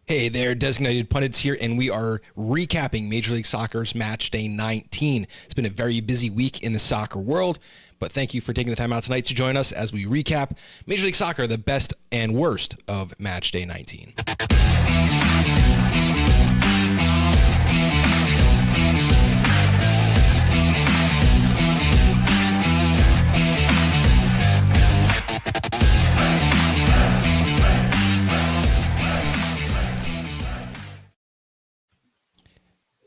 Hey there, Designated Pundits here, and we are recapping Major League Soccer's Match Day 19. It's been a very busy week in the soccer world, but thank you for taking the time out tonight to join us as we recap Major League Soccer, the best and worst of Match Day 19.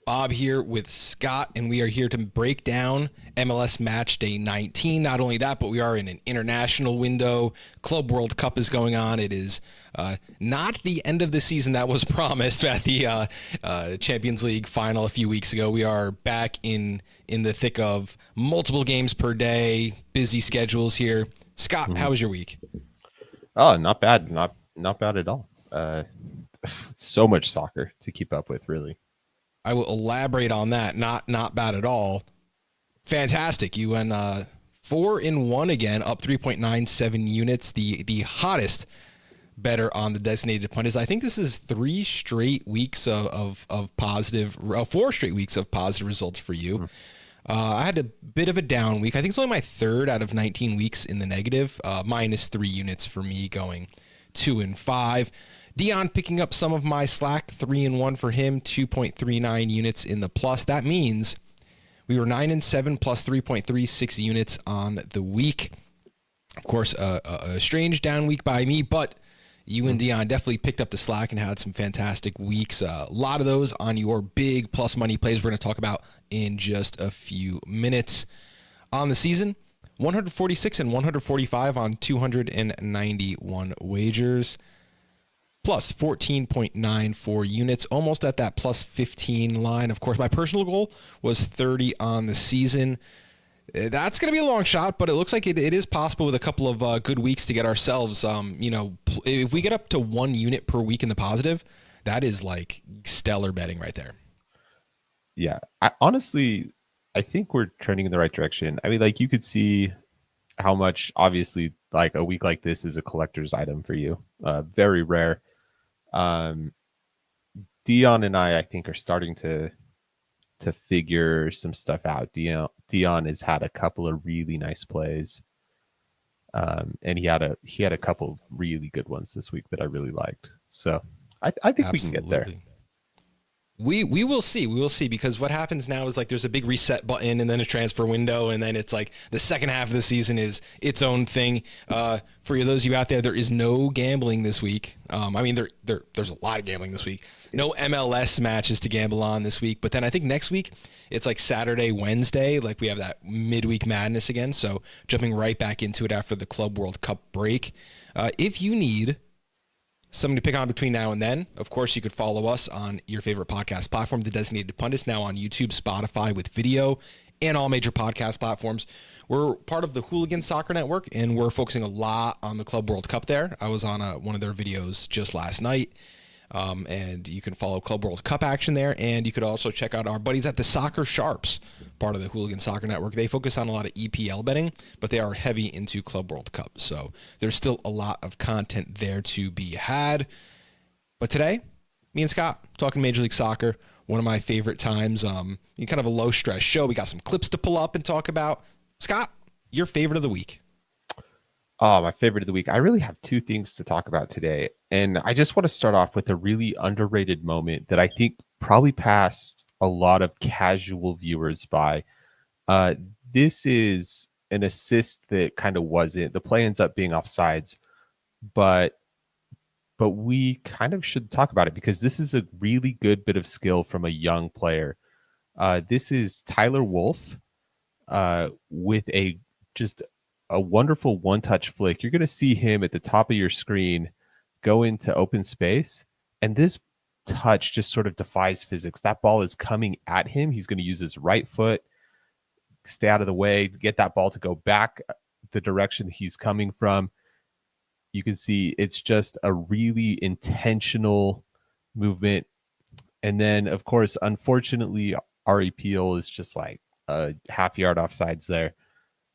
Bob here with Scott, and we are here to break down MLS Match Day 19. Not only that, but we are in an international window. Club World Cup is going on. It is not the end of the season that was promised at the Champions League final a few weeks ago. We are back in the thick of multiple games per day, busy schedules here. Scott, how was your week? Oh, not bad. Not bad at all. So much soccer to keep up with, really. I will elaborate on that. Not bad at all. Fantastic. You went 4-1 again, up 3.97 units. The hottest better on the Designated Pundits. I think this is 4 straight weeks of positive results for you. I had a bit of a down week. I think it's only my third out of 19 weeks in the negative, minus 3 units for me, going 2-5. Dion picking up some of my slack, 3-1 for him, 2.39 units in the plus. That means we were 9-7 plus 3.36 units on the week. Of course, a strange down week by me, but you and Dion definitely picked up the slack and had some fantastic weeks. A lot of those on your big plus money plays we're going to talk about in just a few minutes. On the season, 146 and 145 on 291 wagers. Plus 14.94 units, almost at that plus 15 line. Of course, my personal goal was 30 on the season. That's going to be a long shot, but it looks like it is possible with a couple of good weeks to get ourselves, if we get up to 1 unit per week in the positive, that is like stellar betting right there. Yeah, honestly, I think we're trending in the right direction. I mean, like, you could see how much, obviously, like a week like this is a collector's item for you. Very rare. Dion and I think, are starting to figure some stuff out. Dion has had a couple of really nice plays, and he had a couple of really good ones this week that I really liked. So I think Absolutely. we can get there. We will see. We will see, because what happens now is like there's a big reset button and then a transfer window, and then it's like the second half of the season is its own thing. For those of you out there, there is no gambling this week. There's a lot of gambling this week. No MLS matches to gamble on this week, but then I think next week it's like Saturday, Wednesday, like we have that midweek madness again. So jumping right back into it after the Club World Cup break. If you need something to pick on between now and then, of course, you could follow us on your favorite podcast platform, The Designated Pundits, now on YouTube, Spotify with video, and all major podcast platforms. We're part of the Hooligan Soccer Network, and we're focusing a lot on the Club World Cup there. I was on one of their videos just last night, and you can follow Club World Cup action there, and you could also check out our buddies at the Soccer Sharps, part of the Hooligan Soccer Network. They focus on a lot of EPL betting, but they are heavy into Club World Cup, so there's still a lot of content there to be had. But today, me and Scott talking Major League Soccer, one of my favorite times. Kind of a low stress show. We got some clips to pull up and talk about. Scott, your favorite of the week? Oh, my favorite of the week. I really have 2 things to talk about today. And I just want to start off with a really underrated moment that I think probably passed a lot of casual viewers by. This is an assist that kind of wasn't. The play ends up being offsides, but we kind of should talk about it because this is a really good bit of skill from a young player. This is Tyler Wolff with just a wonderful one-touch flick. You're going to see him at the top of your screen go into open space, and this touch just sort of defies physics. That ball is coming at him. He's going to use his right foot, stay out of the way, get that ball to go back the direction he's coming from. You can see it's just a really intentional movement. And then, of course, unfortunately, Ari Peel is just like a half yard offsides there.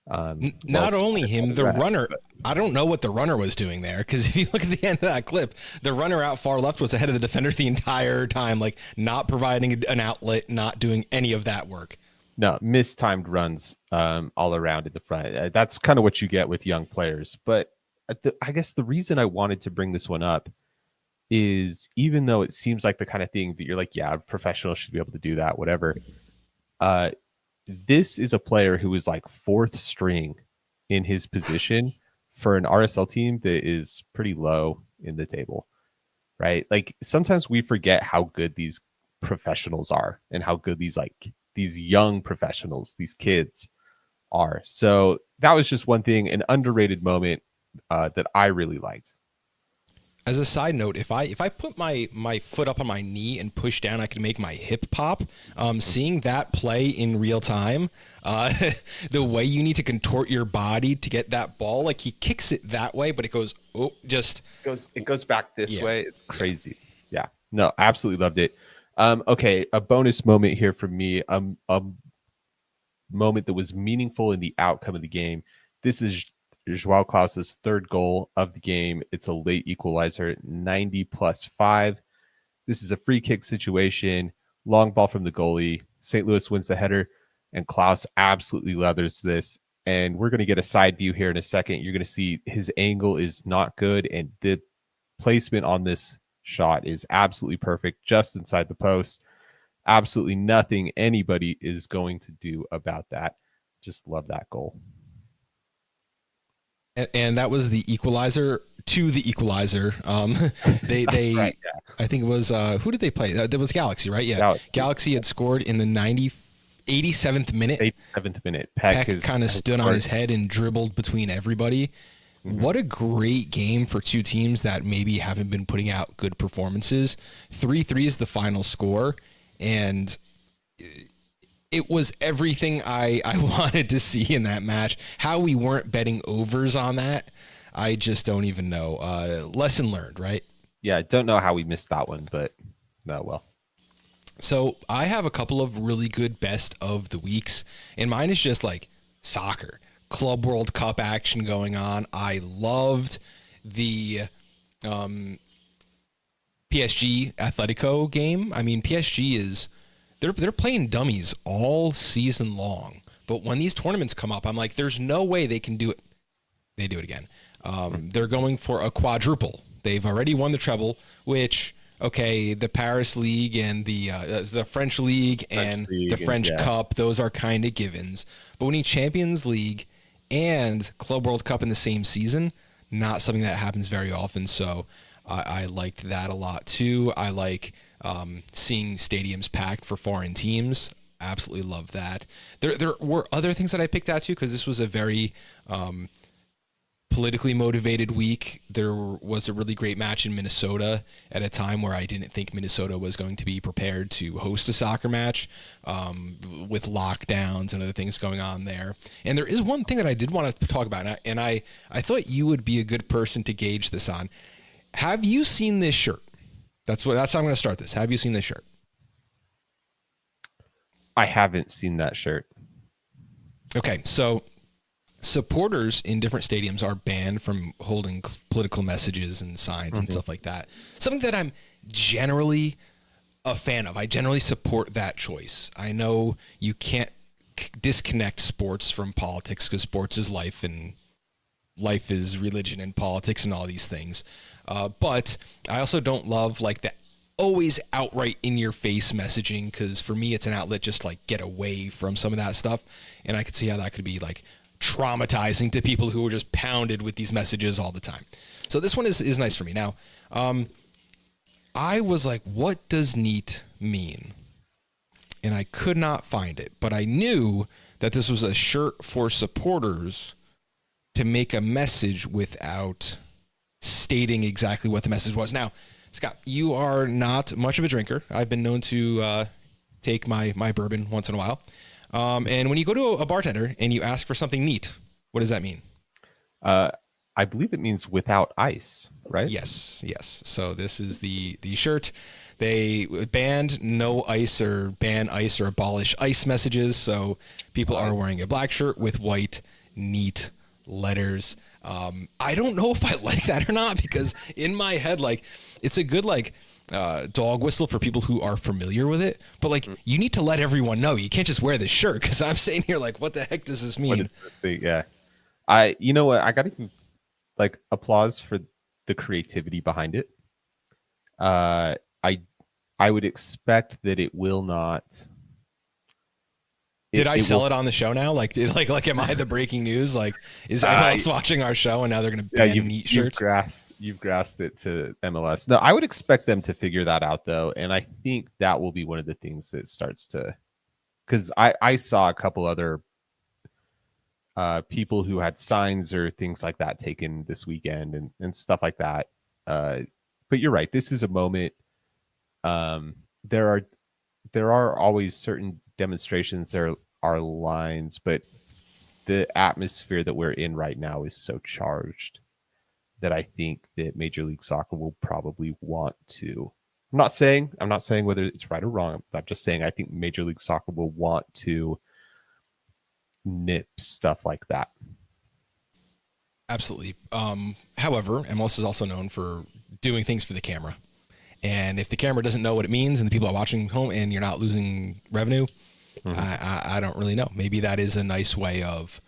Not only him, the runner. But I don't know what the runner was doing there, because if you look at the end of that clip, the runner out far left was ahead of the defender the entire time, like not providing an outlet, not doing any of that work. no, mistimed runs all around in the front. That's kind of what you get with young players. But I guess the reason I wanted to bring this one up is, even though it seems like the kind of thing that you're like, yeah, a professional should be able to do that, whatever. This is a player who is like fourth string in his position for an RSL team that is pretty low in the table, right? Like sometimes we forget how good these professionals are and how good these young professionals, these kids are. So that was just one thing, an underrated moment that I really liked. As a side note, if I put my foot up on my knee and push down, I can make my hip pop. Seeing that play in real time, the way you need to contort your body to get that ball, like he kicks it that way, but it goes It goes back this way. It's crazy. Yeah. No, absolutely loved it. Okay, a bonus moment here from me. A moment that was meaningful in the outcome of the game. This is Joao Klaus's third goal of the game. It's a late equalizer, 90+5. This is a free kick situation, long ball from the goalie. St. Louis wins the header, and Klaus absolutely leathers this. And we're going to get a side view here in a second. You're going to see his angle is not good, and the placement on this shot is absolutely perfect, just inside the post. Absolutely nothing anybody is going to do about that. Just love that goal. And that was the equalizer to the equalizer. They right, yeah. I think it was who did they play? That was Galaxy, right? Yeah, Galaxy had scored in the 87th minute. 87th minute. Peck kind of stood on his head and dribbled between everybody. Mm-hmm. What a great game for two teams that maybe haven't been putting out good performances. 3-3 is the final score, and it was everything I wanted to see in that match. How we weren't betting overs on that, I just don't even know. Lesson learned, right? Yeah, I don't know how we missed that one, but no, well. So I have a couple of really good best of the weeks, and mine is just like soccer, Club World Cup action going on. I loved the PSG Atletico game. I mean, PSG is... They're playing dummies all season long, but when these tournaments come up, I'm like, there's no way they can do it. They do it again. They're going for a quadruple. They've already won the treble, which, okay, the Paris League and the French League and the French Cup, those are kind of givens. But winning Champions League and Club World Cup in the same season, not something that happens very often. So I liked that a lot too. I like seeing stadiums packed for foreign teams. Absolutely love that. There were other things that I picked out too, because this was a very politically motivated week. There was a really great match in Minnesota at a time where I didn't think Minnesota was going to be prepared to host a soccer match, with lockdowns and other things going on there. And there is one thing that I did want to talk about, and I thought you would be a good person to gauge this on. Have you seen this shirt? That's how I'm going to start this. Have you seen this shirt? I haven't seen that shirt. Okay, so supporters in different stadiums are banned from holding political messages and signs and stuff like that. Something that I'm generally a fan of. I generally support that choice. I know you can't disconnect sports from politics, because sports is life and life is religion and politics and all these things. But I also don't love like the always outright in your face messaging, because for me it's an outlet just like get away from some of that stuff, and I could see how that could be like traumatizing to people who are just pounded with these messages all the time. So this one is nice for me. Now, I was like, what does neat mean? And I could not find it, but I knew that this was a shirt for supporters to make a message without stating exactly what the message was. Now, Scott, you are not much of a drinker. I've been known to take my bourbon once in a while. And when you go to a bartender and you ask for something neat, what does that mean? I believe it means without ice, right? Yes. So this is the shirt. They banned no ice or ban ice or abolish ice messages. So people are wearing a black shirt with white neat letters. I don't know if I like that or not, because in my head, like, it's a good like dog whistle for people who are familiar with it, but like you need to let everyone know. You can't just wear this shirt, because I'm sitting here like, what the heck does this mean? What is this thing? Yeah. You know what? I got to like applause for the creativity behind it. Uh, I I would expect that it will not. Did I It sell will. it on the show now? Like, am I the breaking news? Like, is MLS watching our show and now they're going to Yeah, ban neat shirts? you've grasped it to MLS. No, I would expect them to figure that out though, and I think that will be one of the things that starts to, because I saw a couple other people who had signs or things like that taken this weekend and stuff like that. But you're right. This is a moment. There are always certain demonstrations. There are lines, but the atmosphere that we're in right now is so charged that I think that Major League Soccer will probably want to. I'm not saying whether it's right or wrong. I'm just saying I think Major League Soccer will want to nip stuff like that. Absolutely. However, MLS is also known for doing things for the camera. And if the camera doesn't know what it means and the people are watching home and you're not losing revenue, I don't really know. Maybe that is a nice way of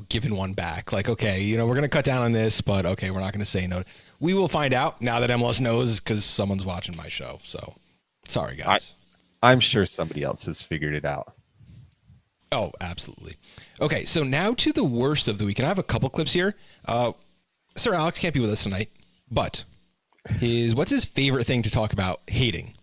giving one back. Like, okay, we're going to cut down on this, but okay, we're not going to say no. We will find out now that MLS knows, because someone's watching my show. So sorry, guys. I'm sure somebody else has figured it out. Oh, absolutely. Okay, so now to the worst of the week. And I have a couple clips here. Sir Alex can't be with us tonight, but what's his favorite thing to talk about hating?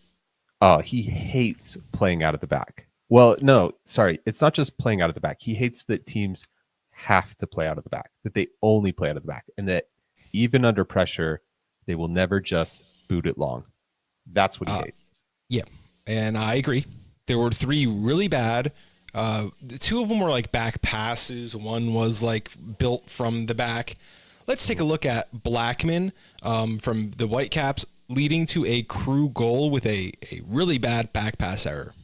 Oh, he hates playing out of the back. Well, no, sorry. It's not just playing out of the back. He hates that teams have to play out of the back, that they only play out of the back, and that even under pressure, they will never just boot it long. That's what he hates. Yeah, and I agree. There were 3 really bad. 2 of them were like back passes. One was like built from the back. Let's take a look at Blackman from the Whitecaps, leading to a Crew goal with a really bad back pass error.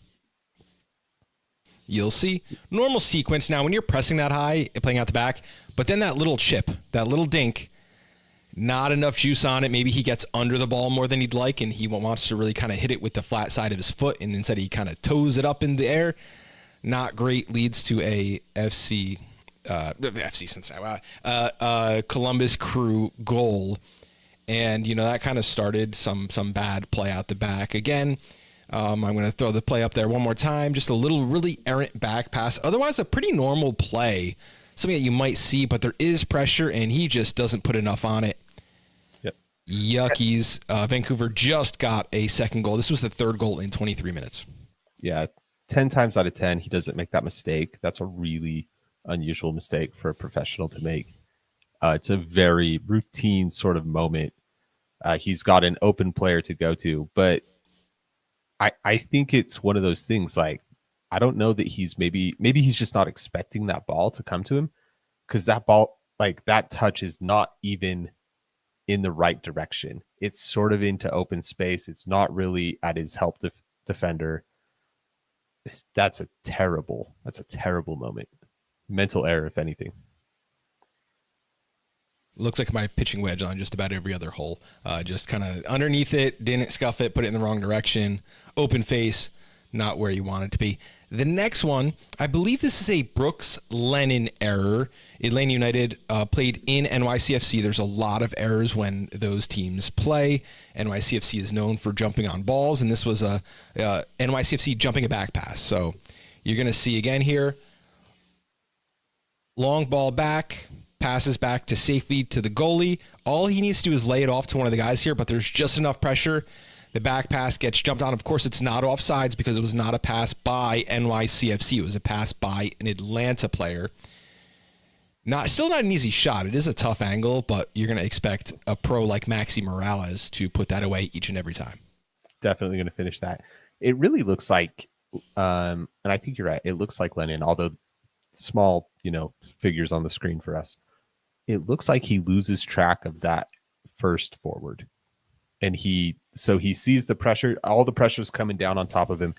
You'll see normal sequence. Now, when you're pressing that high, playing out the back, but then that little chip, that little dink, not enough juice on it. Maybe he gets under the ball more than he'd like, and he wants to really kind of hit it with the flat side of his foot, and instead he kind of toes it up in the air. Not great. Leads to a Columbus Crew goal. And, that kind of started some bad play out the back. Again, I'm going to throw the play up there one more time. Just a little really errant back pass. Otherwise, a pretty normal play. Something that you might see, but there is pressure, and he just doesn't put enough on it. Yep. Yuckies. Vancouver just got a second goal. This was the 3rd goal in 23 minutes. Yeah, 10 times out of 10, he doesn't make that mistake. That's a really unusual mistake for a professional to make. It's a very routine sort of moment. He's got an open player to go to, but I think it's one of those things, like, I don't know that maybe he's just not expecting that ball to come to him, because that ball, like, that touch is not even in the right direction. It's sort of into open space. It's not really at his help defender. That's a terrible moment. Mental error, if anything. Looks like my pitching wedge on just about every other hole. Just kind of underneath it, didn't scuff it, put it in the wrong direction. Open face, not where you want it to be. The next one, I believe this is a Brooks Lennon error. Atlanta United played in NYCFC. There's a lot of errors when those teams play. NYCFC is known for jumping on balls, and this was a NYCFC jumping a back pass. So you're going to see again here, long ball back, passes back to safely to the goalie. All he needs to do is lay it off to one of the guys here, but there's just enough pressure. The back pass gets jumped on. Of course, it's not offsides because it was not a pass by NYCFC. It was a pass by an Atlanta player. Still not an easy shot. It is a tough angle, but you're going to expect a pro like Maxi Morales to put that away each and every time. Definitely going to finish that. It really looks like, and I think you're right, it looks like Lennon, although small, figures on the screen for us. It looks like he loses track of that first forward. And he sees the pressure, all the pressure's coming down on top of him,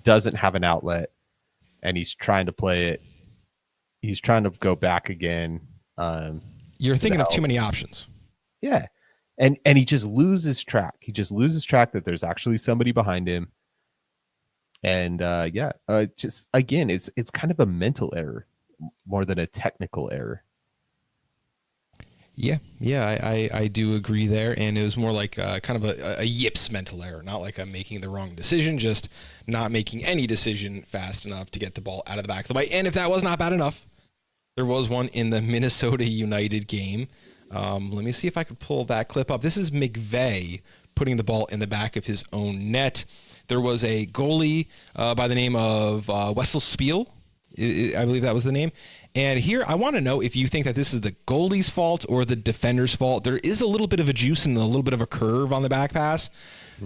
doesn't have an outlet, and he's trying to play it he's trying to go back again. You're To the thinking of too help. many options. Yeah. And he just loses track. He just loses track that there's actually somebody behind him. And just again, it's kind of a mental error more than a technical error. Yeah, I do agree there, and it was more like kind of a yips mental error, not like I'm making the wrong decision, just not making any decision fast enough to get the ball out of the back of the way. And if that was not bad enough, there was one in the Minnesota United game. Let me see if I could pull that clip up. This is McVeigh putting the ball in the back of his own net. There was a goalie by the name of Wessel Spiel. I believe that was the name. And here, I want to know if you think that this is the goalie's fault or the defender's fault. There is a little bit of a juice and a little bit of a curve on the back pass.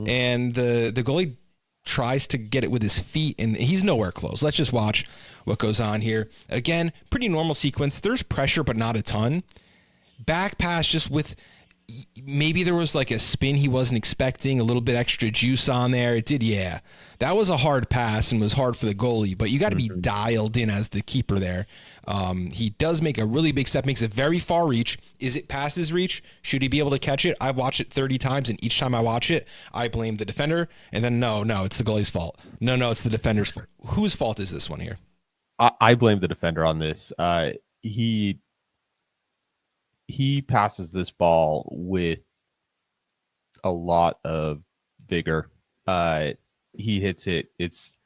And the goalie tries to get it with his feet, and he's nowhere close. Let's just watch what goes on here. Again, pretty normal sequence. There's pressure, but not a ton. Back pass just with maybe there was like a spin he wasn't expecting, a little bit extra juice on there. It did, yeah. That was a hard pass and was hard for the goalie, but you got to be dialed in as the keeper there. He does make a really big step, makes a very far reach. Is it past his reach? Should he be able to catch it? I've watched it 30 times, and each time I watch it, I blame the defender, and then no, it's the goalie's fault. No, it's the defender's fault. Whose fault is this one here? I blame the defender on this. He passes this ball with a lot of vigor. He hits it. It's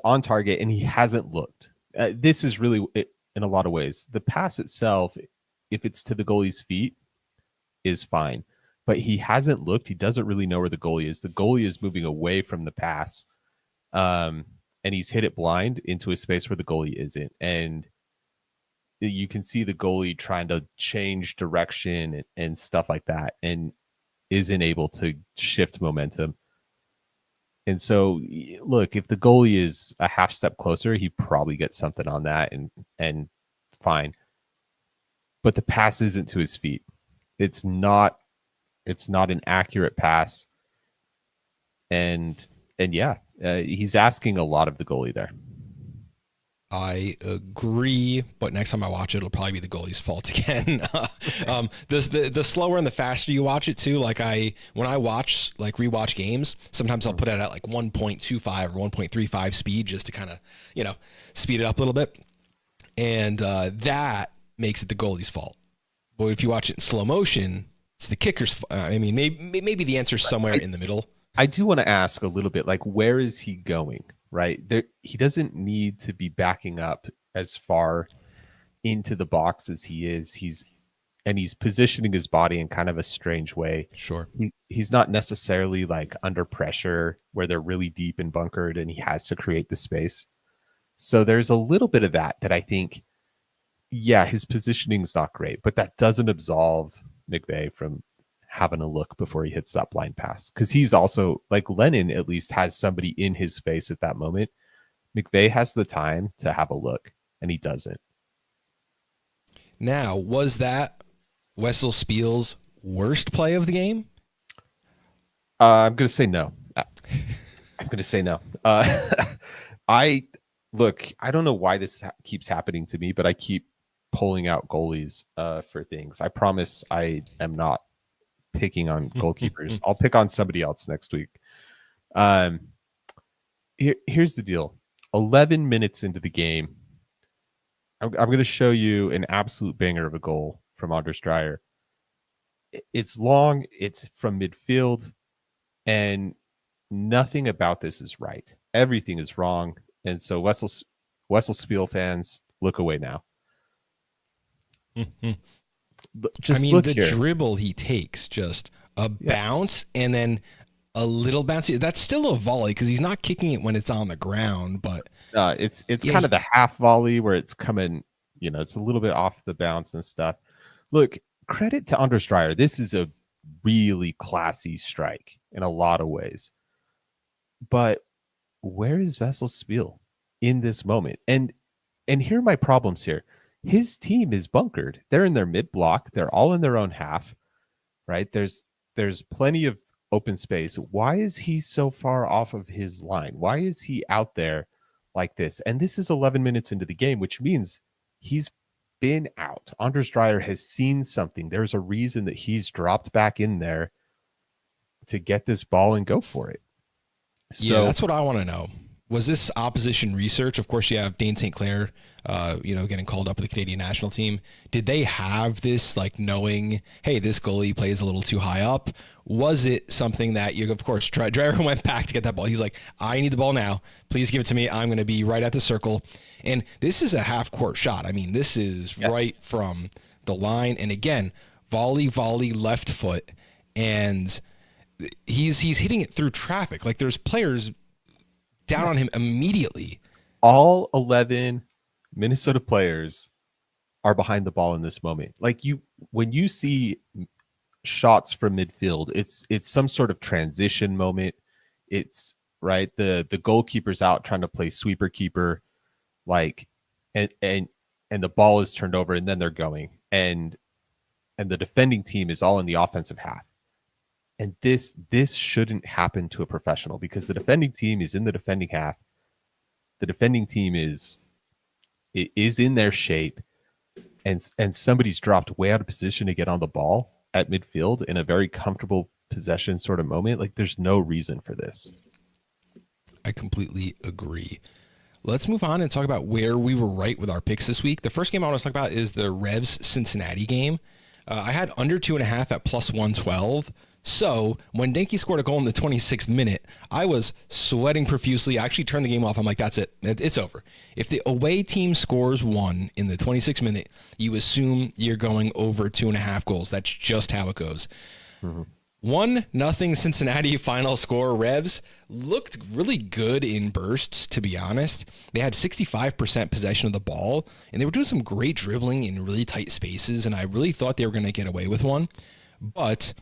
on target, and he hasn't looked. This is really, in a lot of ways, the pass itself, if it's to the goalie's feet, is fine. But he hasn't looked. He doesn't really know where the goalie is. The goalie is moving away from the pass, and he's hit it blind into a space where the goalie isn't. And you can see the goalie trying to change direction and stuff like that, and isn't able to shift momentum. And so, look, if the goalie is a half step closer, he probably gets something on that, and fine. But the pass isn't to his feet. It's not an accurate pass, and he's asking a lot of the goalie there. I agree, but next time I watch it, it'll probably be the goalie's fault again. The slower and the faster you watch it too, like when I watch like rewatch games, sometimes I'll put it at like 1.25 or 1.35 speed just to kind of, speed it up a little bit. And that makes it the goalie's fault. But if you watch it in slow motion, it's the kicker's fault. I mean, maybe the answer's somewhere in the middle. I do want to ask a little bit, like, where is he going? Right there, he doesn't need to be backing up as far into the box as he is. He's positioning his body in kind of a strange way. Sure. He's not necessarily like under pressure where they're really deep and bunkered and he has to create the space. So there's a little bit of that I think, yeah, his positioning is not great, but that doesn't absolve McVeigh from having a look before he hits that blind pass. Because he's also, like, Lennon at least has somebody in his face at that moment. McVeigh has the time to have a look, and he doesn't. Now, was that Wessel Spiel's worst play of the game? I'm going to say no. I'm going to say no. I don't know why this keeps happening to me, but I keep pulling out goalies for things. I promise I am not picking on goalkeepers. I'll pick on somebody else next week. Here's the deal. 11 minutes into the game, I'm going to show you an absolute banger of a goal from Anders Dreyer. It's long. It's from midfield, and nothing about this is right. Everything is wrong. And so Wessel Spiel fans, look away now. Just the dribble he takes, just a bounce and then a little bounce. That's still a volley because he's not kicking it when it's on the ground, but it's kind of the half volley where it's coming, it's a little bit off the bounce and stuff. Look, credit to Anders Dreyer. This is a really classy strike in a lot of ways. But where is Wessel Spiel in this moment? And here are my problems here. His team is bunkered. They're in their mid block. They're all in their own half, right? There's plenty of open space. Why is he so far off of his line? Why is he out there like this? And this is 11 minutes into the game, which means he's been out. Anders Dreyer has seen something. There's a reason that he's dropped back in there to get this ball and go for it. Yeah, So that's what I want to know. Was this opposition research? Of course, you have Dane St. Clair, getting called up with the Canadian national team. Did they have this, like, knowing, hey, this goalie plays a little too high up? Was it something that of course, Dreyer went back to get that ball. He's like, I need the ball now. Please give it to me. I'm going to be right at the circle. And this is a half-court shot. I mean, this is right from the line. And again, volley, left foot. And he's hitting it through traffic. Like, there's players down on him immediately. All 11 Minnesota players are behind the ball in this moment. Like, when you see shots from midfield, it's some sort of transition moment. It's right. The goalkeeper's out trying to play sweeper keeper, like, and the ball is turned over and then they're going, and the defending team is all in the offensive half. And this shouldn't happen to a professional, because the defending team is in the defending half. The defending team is in their shape, and somebody's dropped way out of position to get on the ball at midfield in a very comfortable possession sort of moment. Like, there's no reason for this. I completely agree. Let's move on and talk about where we were right with our picks this week. The first game I want to talk about is the Revs Cincinnati game. I had under 2.5 at plus 112. So when Denke scored a goal in the 26th minute, I was sweating profusely. I actually turned the game off. I'm like, that's it. It's over. If the away team scores 1 in the 26th minute, you assume you're going over 2.5 goals. That's just how it goes. 1-0 Cincinnati final score. Revs looked really good in bursts, to be honest. They had 65% possession of the ball, and they were doing some great dribbling in really tight spaces, and I really thought they were going to get away with one. But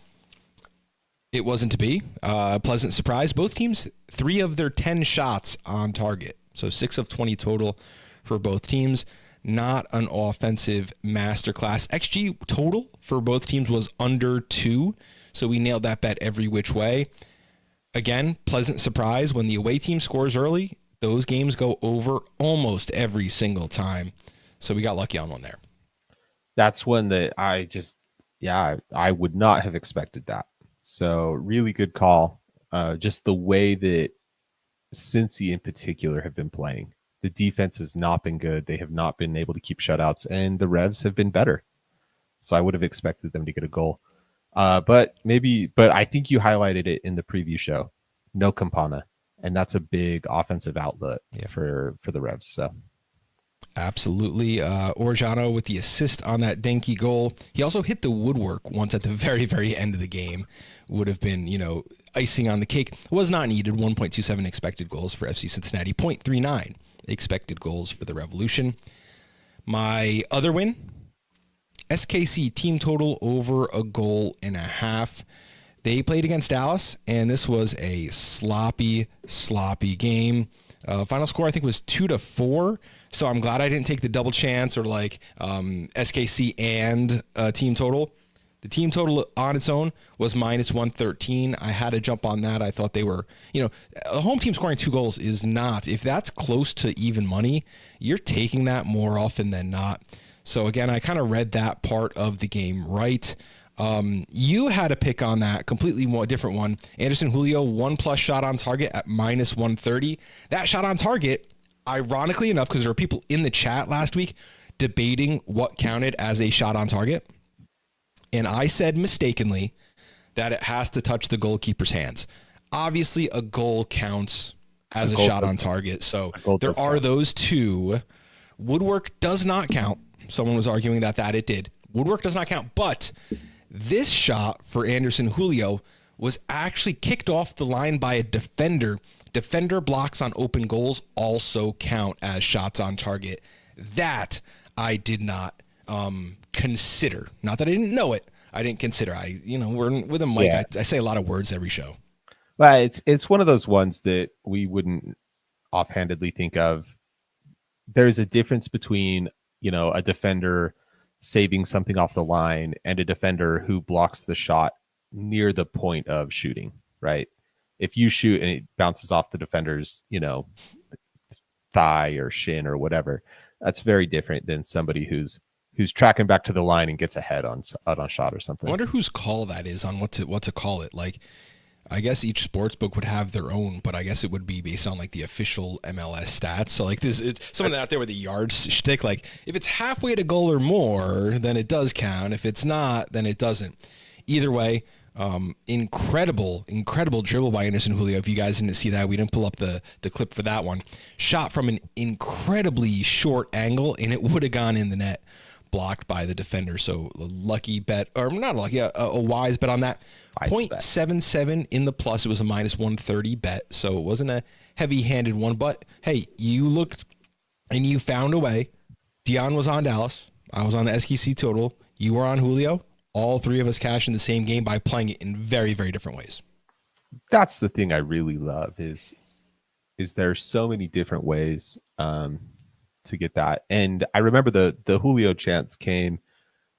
it wasn't to be. Pleasant surprise. Both teams, 3 of their 10 shots on target. So 6 of 20 total for both teams. Not an offensive masterclass. XG total for both teams was under 2. So we nailed that bet every which way. Again, pleasant surprise. When the away team scores early, those games go over almost every single time. So we got lucky on one there. That's one that I would not have expected that. So really good call. Just the way that Cincy in particular have been playing. The defense has not been good. They have not been able to keep shutouts, and the Revs have been better. So I would have expected them to get a goal. But I think you highlighted it in the preview show. No Campana. And that's a big offensive outlet for the Revs. So absolutely. Orjano with the assist on that Denke goal. He also hit the woodwork once at the very, very end of the game. Would have been, icing on the cake. Was not needed. 1.27 expected goals for FC Cincinnati. 0.39 expected goals for the Revolution. My other win, SKC team total over 1.5 goals. They played against Dallas, and this was a sloppy game. Final score, I think, was 2-4. So I'm glad I didn't take the double chance or SKC and team total. The team total on its own was minus 113. I had to jump on that. I thought they were, a home team scoring 2 goals is not, if that's close to even money, you're taking that more often than not. So again, I kind of read that part of the game right. You had a pick on that, completely different one. Anderson Julio, 1+ shot on target at minus 130. That shot on target, ironically enough, because there were people in the chat last week debating what counted as a shot on target. And I said mistakenly that it has to touch the goalkeeper's hands. Obviously, a goal counts as a shot on target. So there are those two. Woodwork does not count. Someone was arguing that it did. Woodwork does not count. But this shot for Anderson Julio was actually kicked off the line by a defender. Defender blocks on open goals also count as shots on target. That I did not consider. Not that I didn't know it. I didn't consider. We're with a mic. Yeah. I say a lot of words every show. Well, it's one of those ones that we wouldn't offhandedly think of. There's a difference between, a defender saving something off the line and a defender who blocks the shot near the point of shooting, right? If you shoot and it bounces off the defender's, thigh or shin or whatever, That's very different than somebody who's tracking back to the line and gets ahead on a shot or I something. wonder whose call that is on what to call it. Like, I guess each sports book would have their own, but I guess it would be based on like the official MLS stats. So like someone out there with a yardstick, like if it's halfway to goal or more, then it does count. If it's not, then it doesn't. Either way, incredible dribble by Anderson Julio. If you guys didn't see that, we didn't pull up the clip for that one. Shot from an incredibly short angle, and it would have gone in the net, blocked by the defender. So a lucky bet, or not lucky, a wise bet on that. 0.77 in the plus. It was a minus 130 bet, so it wasn't a heavy-handed one. But hey, you looked and you found a way. Dion was on Dallas. I was on the SKC total. You were on Julio. All three of us cashed in the same game by playing it in very, very different ways. That's the thing I really love is there's so many different ways to get that. And I remember the Julio chance came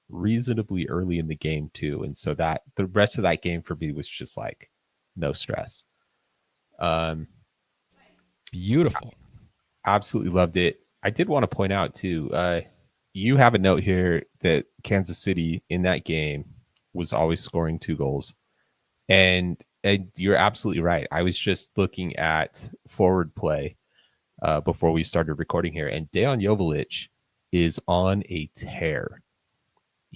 reasonably early in the game too, and so that the rest of that game for me was just like no stress. Beautiful. Absolutely loved it. I did want to point out too, you have a note here that Kansas City in that game was always scoring 2 goals, and you're absolutely right. I was just looking at forward play before we started recording here, and Dejan Joveljic is on a tear.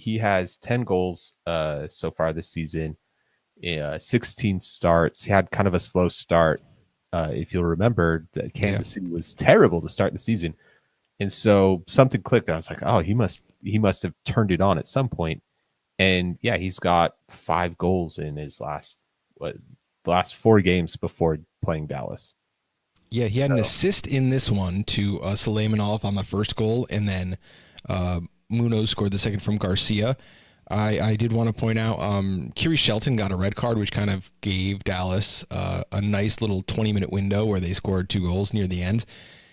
He has 10 goals so far this season, 16 starts. He had kind of a slow start. If you'll remember, that Kansas City was terrible to start the season. And so something clicked. And I was like, oh, he must have turned it on at some point. And yeah, he's got 5 goals in his last 4 games before playing Dallas. Yeah, he had an assist in this one to Suleimanov on the first goal, and then Munoz scored the second from Garcia. I did want to point out Kiri Shelton got a red card, which kind of gave Dallas a nice little 20-minute window where they scored 2 goals near the end.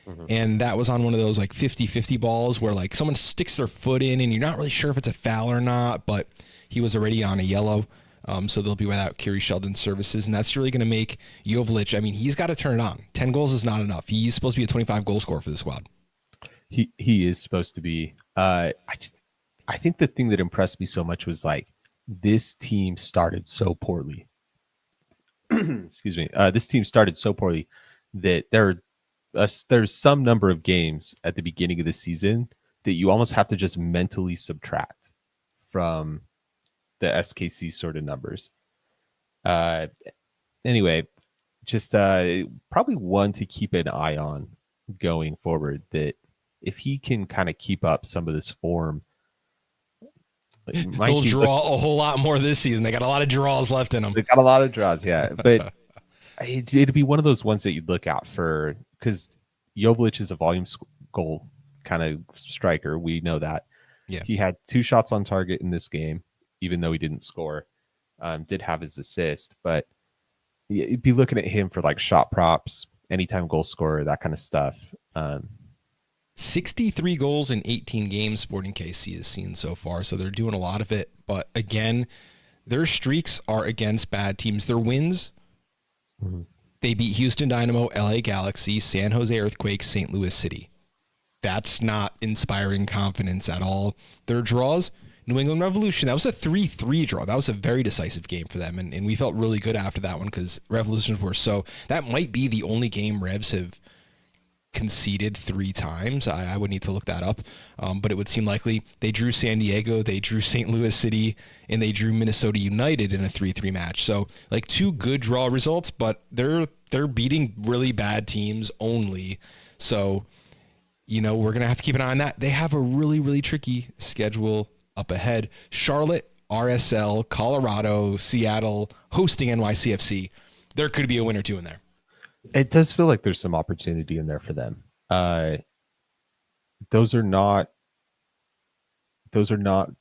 Mm-hmm. And that was on one of those like 50-50 balls where like someone sticks their foot in and you're not really sure if it's a foul or not, but he was already on a yellow. So they'll be without Kiri Shelton's services, and that's really going to make Joveljic. I mean, he's got to turn it on. 10 goals is not enough. He's supposed to be a 25 goal scorer for the squad. He is supposed to be. I think the thing that impressed me so much was like this team started so poorly. Excuse me. This team started so poorly that there's some number of games at the beginning of the season that you almost have to just mentally subtract from the SKC sort of numbers. Anyway, just probably one to keep an eye on going forward, that if he can kind of keep up some of this form, they'll draw a whole lot more this season. They got a lot of draws left in them. They got a lot of draws, yeah. But it'd be one of those ones that you'd look out for, because Joveljic is a volume goal kind of striker. We know that. Yeah. He had 2 shots on target in this game, even though he didn't score. Did have his assist, but you'd be looking at him for like shot props, anytime goal scorer, that kind of stuff. 63 goals in 18 games Sporting KC has seen so far, so they're doing a lot of it. But again, their streaks are against bad teams. Their wins, they beat Houston Dynamo, LA Galaxy, San Jose Earthquakes, St. Louis City. That's not inspiring confidence at all. Their draws, New England Revolution, that was a 3-3 draw. That was a very decisive game for them, and we felt really good after that one because Revolutions were so... That might be the only game Revs have conceded 3 times. I would need to look that up, but it would seem likely. They drew San Diego, they drew St. Louis City, and they drew Minnesota United in a 3-3 match. So like 2 good draw results, but they're beating really bad teams only. So, you know, we're going to have to keep an eye on that. They have a really, really tricky schedule up ahead. Charlotte, RSL, Colorado, Seattle, hosting NYCFC. There could be a win or 2 in there. It does feel like there's some opportunity in there for them. Those are not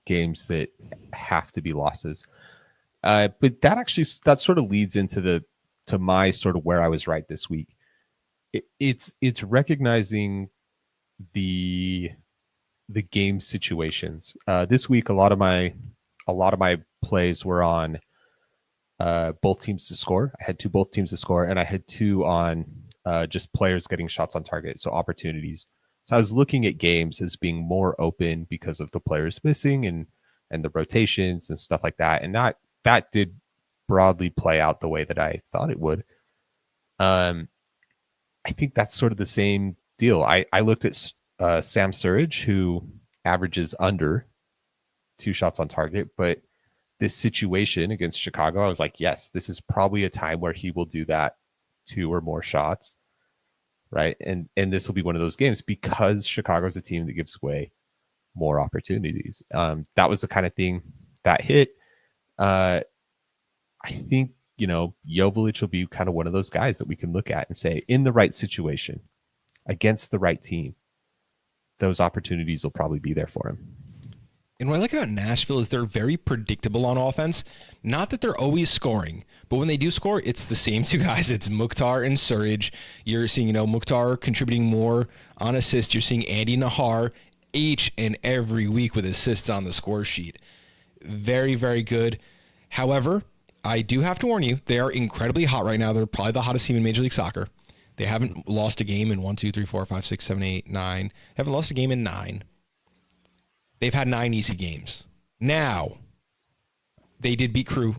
games that have to be losses. But that sort of leads into my sort of where I was right this week. It's recognizing the game situations. This week, a lot of my plays were on both teams to score. I had both teams to score, and I had 2 on just players getting shots on target, so opportunities. So I was looking at games as being more open because of the players missing and the rotations and stuff like that. And that did broadly play out the way that I thought it would. I think that's sort of the same deal. I looked at Sam Surridge, who averages under 2 shots on target, but this situation against Chicago, I was like, yes, this is probably a time where he will do that 2 or more shots, right? And this will be one of those games because Chicago's a team that gives away more opportunities. That was the kind of thing that hit. I think, Joveljic will be kind of one of those guys that we can look at and say, in the right situation, against the right team, those opportunities will probably be there for him. And what I like about Nashville is they're very predictable on offense. Not that they're always scoring, but when they do score, it's the same 2 guys. It's Mukhtar and Surridge. You're seeing, Mukhtar contributing more on assists. You're seeing Andy Nahar each and every week with assists on the score sheet. Very, very good. However, I do have to warn you, they are incredibly hot right now. They're probably the hottest team in Major League Soccer. They haven't lost a game in 1, 2, 3, 4, 5, 6, 7, 8, 9. Haven't lost a game in 9. They've had 9 easy games. Now, they did beat Crew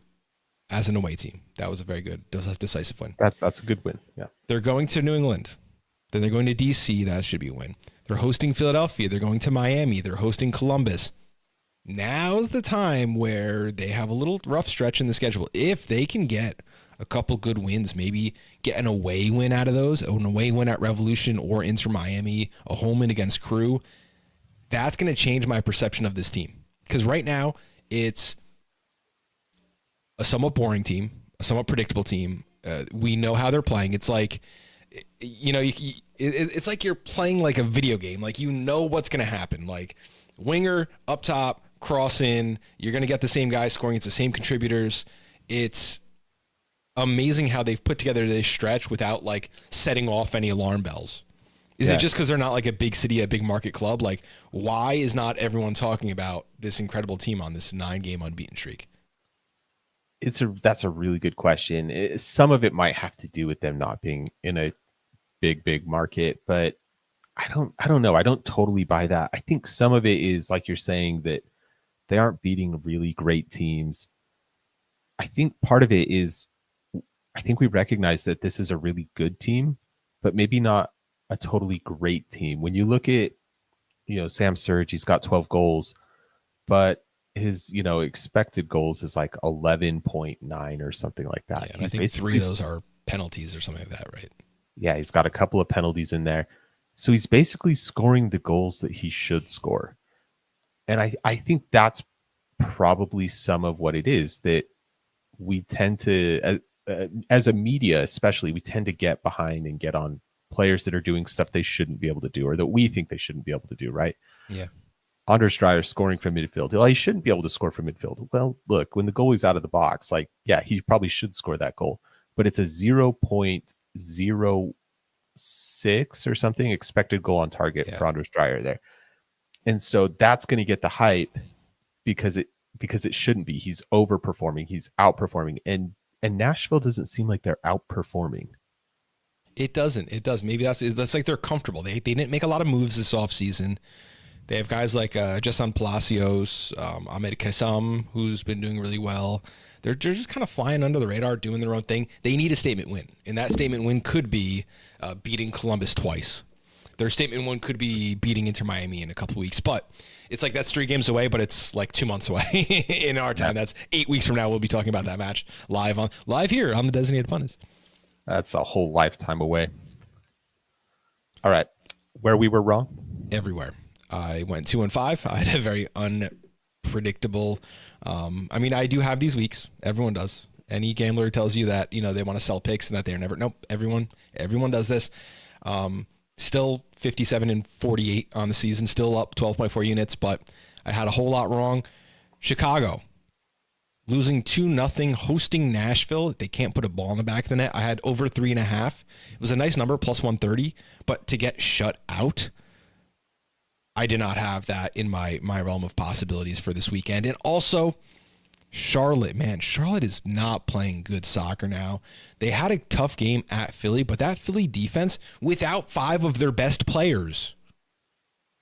as an away team. That was a very good, decisive win. That's a good win. Yeah. They're going to New England. Then they're going to DC. That should be a win. They're hosting Philadelphia. They're going to Miami. They're hosting Columbus. Now's the time where they have a little rough stretch in the schedule. If they can get a couple good wins, maybe get an away win out of those, an away win at Revolution or Inter Miami, a home win against Crew, that's going to change my perception of this team. Because right now, it's a somewhat boring team, a somewhat predictable team. We know how they're playing. It's like, it's like you're playing like a video game. Like, what's going to happen. Like, winger up top, cross in, you're going to get the same guys scoring. It's the same contributors. It's amazing how they've put together this stretch without like setting off any alarm bells. Is it just because they're not like a big city, a big market club? Like, why is not everyone talking about this incredible team on this 9-game unbeaten streak? That's a really good question. Some of it might have to do with them not being in a big market, but I don't know. I don't totally buy that. I think some of it is like you're saying that they aren't beating really great teams. I think part of it is I think we recognize that this is a really good team, but maybe not a totally great team. When you look at, Sam Surridge, he's got 12 goals, but his, expected goals is like 11.9 or something like that. Yeah, and I think 3 of those are penalties or something like that, right? Yeah, he's got a couple of penalties in there. So he's basically scoring the goals that he should score. And I think that's probably some of what it is, that we tend to, as a media especially, we tend to get behind and get on players that are doing stuff they shouldn't be able to do or that we think they shouldn't be able to do, right? Yeah. Anders Dreyer scoring from midfield. Well, he shouldn't be able to score from midfield. Well, look, when the goalie's out of the box, like, yeah, he probably should score that goal, but it's a 0.06 or something expected goal on target for Anders Dreyer there. And so that's going to get the hype because it shouldn't be. He's overperforming. He's outperforming. And Nashville doesn't seem like they're outperforming. It doesn't. It does. Maybe that's like they're comfortable. They didn't make a lot of moves this offseason. They have guys like Jason Palacios, Ahmed Kassam, who's been doing really well. They're just kind of flying under the radar, doing their own thing. They need a statement win, and that statement win could be beating Columbus twice. Their statement win could be beating Inter Miami in a couple of weeks, but it's like that's 3 games away, but it's like 2 months away in our time. That's 8 weeks from now. We'll be talking about that match live here on the Designated Pundits. That's a whole lifetime away. All right, where we were wrong? Everywhere. I went 2-5. I had a very unpredictable. I do have these weeks. Everyone does. Any gambler tells you that they want to sell picks and that they're never. Nope. Everyone does this. Still 57-48 on the season. Still up 12.4 units, but I had a whole lot wrong. Chicago losing 2-0, hosting Nashville. They can't put a ball in the back of the net. I had over 3.5. It was a nice number, plus 130, but to get shut out, I did not have that in my realm of possibilities for this weekend. And also, Charlotte is not playing good soccer now. They had a tough game at Philly, but that Philly defense, without 5 of their best players,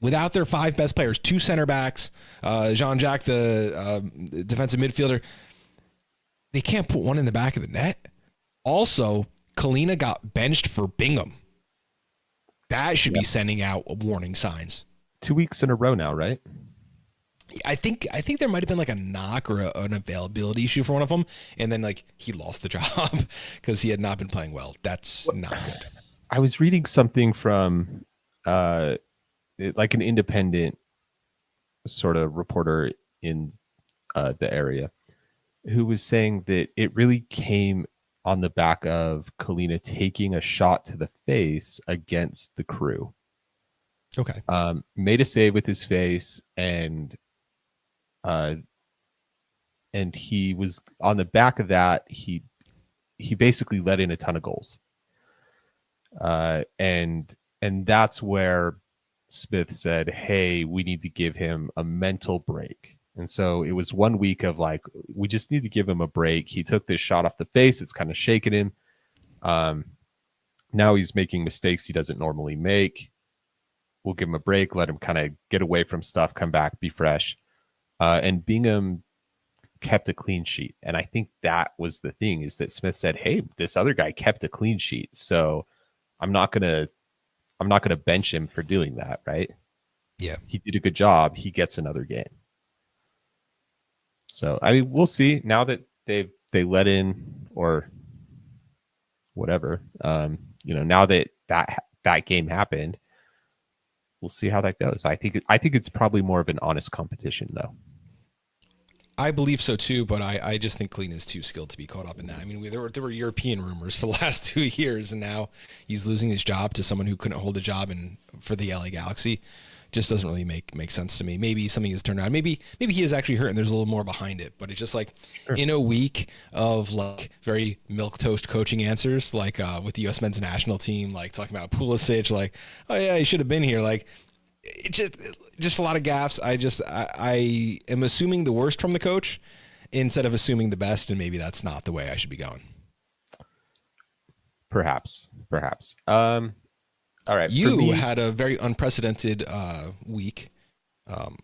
without their 5 best players, 2 center backs, Jean-Jacques, the defensive midfielder, they can't put one in the back of the net. Also, Kalina got benched for Bingham. That should be sending out warning signs. 2 weeks in a row now, right? I think there might have been like a knock or an availability issue for one of them, and then like he lost the job because he had not been playing well. That's not good. I was reading something from like an independent sort of reporter in the area who was saying that it really came on the back of Kalina taking a shot to the face against the Crew. Okay. Made a save with his face, and he was on the back of that. He basically let in a ton of goals. And that's where Smith said, "Hey, we need to give him a mental break." And so it was 1 week of like, we just need to give him a break. He took this shot off the face. It's kind of shaking him. Now he's making mistakes he doesn't normally make. We'll give him a break, let him kind of get away from stuff, come back, be fresh. And Bingham kept a clean sheet. And I think that was the thing, is that Smith said, "Hey, this other guy kept a clean sheet, so I'm not gonna bench him for doing that," right? Yeah. He did a good job. He gets another game. So I mean, we'll see now that they let in or whatever. Now that game happened, we'll see how that goes. I think it's probably more of an honest competition, though. I believe so too, but I just think Clean is too skilled to be caught up in that. I mean, there were European rumors for the last 2 years, and now he's losing his job to someone who couldn't hold a job for the LA Galaxy. Just doesn't really make sense to me. Maybe something has turned around. Maybe he is actually hurt and there's a little more behind it. But it's just like in a week of like very milquetoast coaching answers, like with the U.S. men's national team, like talking about Pulisic, like, oh yeah, he should have been here. Like, it's just a lot of gaffes. I am assuming the worst from the coach instead of assuming the best, and maybe that's not the way I should be going. Perhaps. All right. You had a very unprecedented week.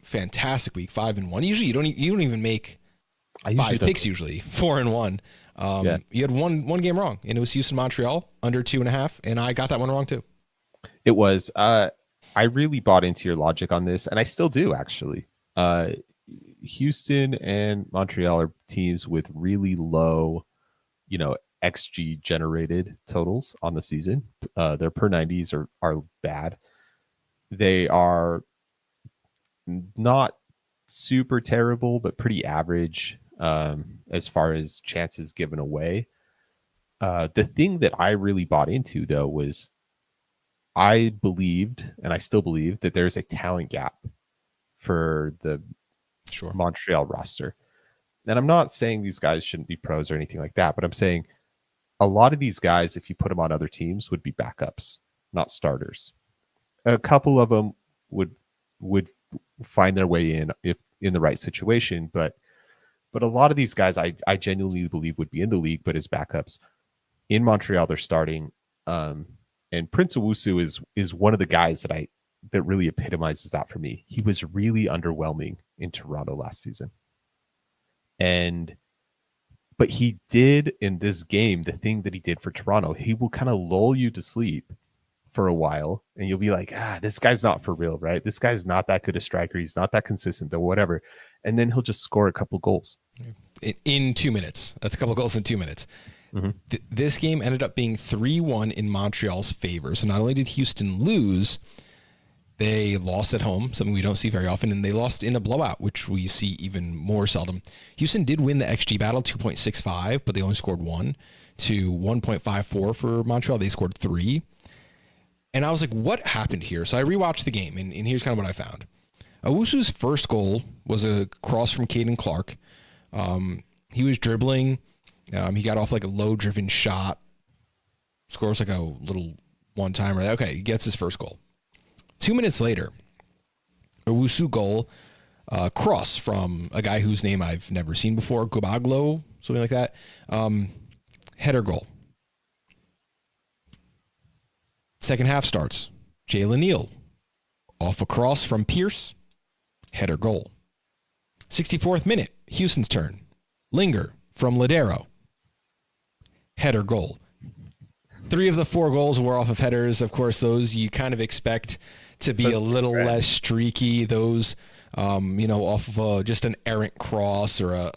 Fantastic week, 5-1. Usually you don't even make 5 picks. Usually 4-1. You had one game wrong, and it was Houston Montreal under 2.5, and I got that one wrong too. It was. I really bought into your logic on this, and I still do actually. Houston and Montreal are teams with really low, XG generated totals on the season. Their per 90s are bad. They are not super terrible, but pretty average as far as chances given away. The thing that I really bought into, though, was I believed, and I still believe, that there's a talent gap for the Montreal roster. And I'm not saying these guys shouldn't be pros or anything like that, but I'm saying a lot of these guys, if you put them on other teams, would be backups, not starters. A couple of them would find their way in if in the right situation, but a lot of these guys I genuinely believe would be in the league, but as backups. In Montreal, they're starting. And Prince Owusu is one of the guys that really epitomizes that for me. He was really underwhelming in Toronto last season. But he did in this game the thing that he did for Toronto. He will kind of lull you to sleep for a while, and you'll be like, this guy's not for real, right? This guy's not that good a striker. He's not that consistent, or whatever. And then he'll just score a couple goals. In 2 minutes. That's a couple goals in 2 minutes. Mm-hmm. This game ended up being 3-1 in Montreal's favor. So not only did Houston lose, they lost at home, something we don't see very often, and they lost in a blowout, which we see even more seldom. Houston did win the XG battle, 2.65, but they only scored 1 to 1.54 for Montreal. They scored 3. And I was like, what happened here? So I rewatched the game, and here's kind of what I found. Owusu's first goal was a cross from Caden Clark. He was dribbling. He got off like a low-driven shot. Scores like a little one-timer. Okay, he gets his first goal. 2 minutes later, Owusu goal, cross from a guy whose name I've never seen before, Gobaglo, something like that. Header goal. Second half starts. Jalen Neal Off a cross from Pierce, header goal. 64th minute, Houston's turn. Linger from Ladero, header goal. 3 of the 4 goals were off of headers. Of course, those you kind of expect to be a little less streaky. Those, off of just an errant cross or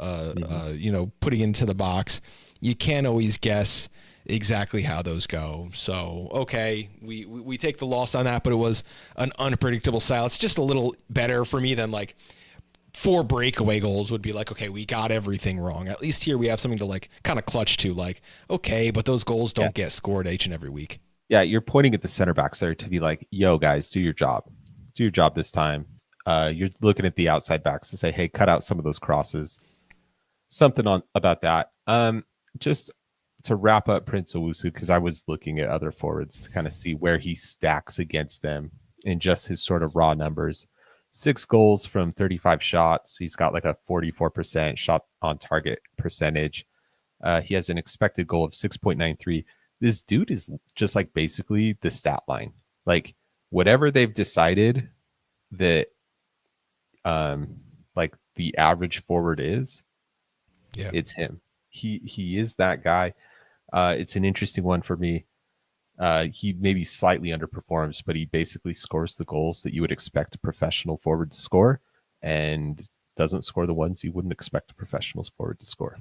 putting into the box. You can't always guess exactly how those go. So, okay, we take the loss on that, but it was an unpredictable style. It's just a little better for me than like 4 breakaway goals would be like, okay, we got everything wrong. At least here we have something to like kind of clutch to, like, okay, but those goals don't get scored each and every week. Yeah, you're pointing at the center backs there to be like, yo, guys, do your job. Do your job this time. You're looking at the outside backs to say, hey, cut out some of those crosses. Something about that. Just to wrap up Prince Owusu, because I was looking at other forwards to kind of see where he stacks against them in just his sort of raw numbers. 6 goals from 35 shots. He's got like a 44% shot on target percentage. He has an expected goal of 6.93. This dude is just like basically the stat line. Like whatever they've decided that like the average forward is, it's him. He is that guy. It's an interesting one for me. He maybe slightly underperforms, but he basically scores the goals that you would expect a professional forward to score and doesn't score the ones you wouldn't expect a professional forward to score.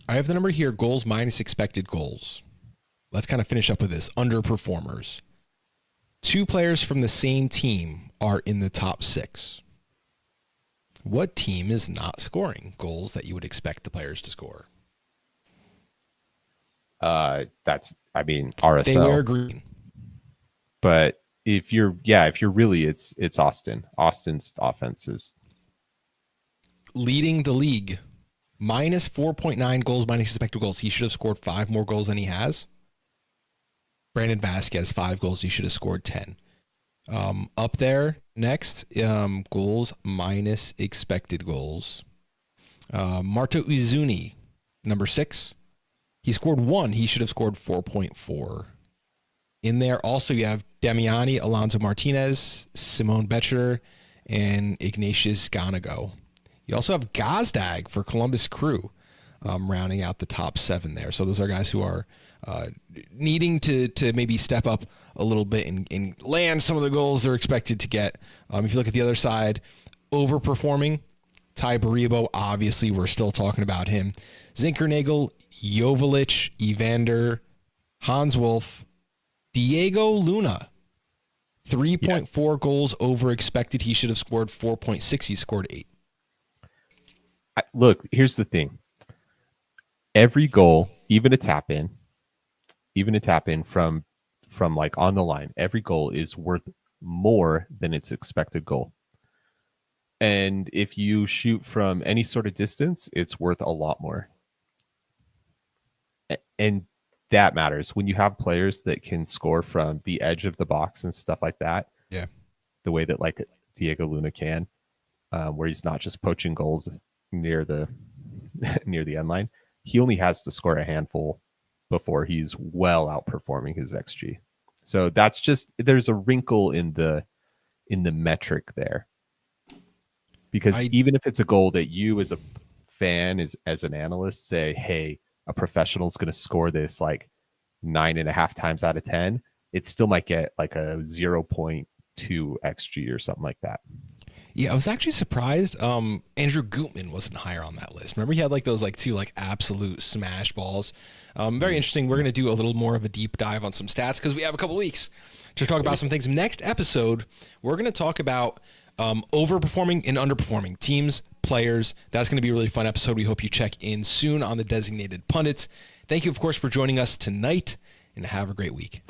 I have the number here, goals minus expected goals. Let's kind of finish up with this. Underperformers. 2 players from the same team are in the top 6. What team is not scoring goals that you would expect the players to score? RSL. They wear green. But if you're really, it's Austin. Austin's offense is leading the league. Minus 4.9 goals, minus expected goals. He should have scored 5 more goals than he has. Brandon Vasquez, 5 goals. He should have scored 10. Up there, next, goals minus expected goals. Marta Uzuni, number 6. He scored 1. He should have scored 4.4. In there, also, you have Damiani, Alonso Martinez, Simone Betcher, and Ignatius Ganago. You also have Gazdag for Columbus Crew, rounding out the top 7 there. So those are guys who are needing to maybe step up a little bit and land some of the goals they're expected to get. If you look at the other side, overperforming, Ty Baribo, obviously we're still talking about him. Zinkernagel, Joveljic, Evander, Hans Wolf, Diego Luna, 3.4 goals over expected. He should have scored 4.6. He scored 8. Look, here's the thing. Every goal, even a tap in from like on the line, every goal is worth more than its expected goal. And if you shoot from any sort of distance, it's worth a lot more. And that matters when you have players that can score from the edge of the box and stuff like that. Yeah. The way that like Diego Luna can, where he's not just poaching goals near the end line. He only has to score a handful before he's well outperforming his XG. So that's just, there's a wrinkle in the metric there. Because even if it's a goal that you as a fan, as an analyst say, hey, a professional is going to score this like 9.5 times out of 10, it still might get like a 0.2 XG or something like that. Yeah, I was actually surprised. Andrew Gutman wasn't higher on that list. Remember, he had like those like 2 like absolute smash balls. Very interesting. We're going to do a little more of a deep dive on some stats because we have a couple weeks to talk about some things. Next episode, we're going to talk about overperforming and underperforming teams, players. That's going to be a really fun episode. We hope you check in soon on the Designated Pundits. Thank you, of course, for joining us tonight, and have a great week.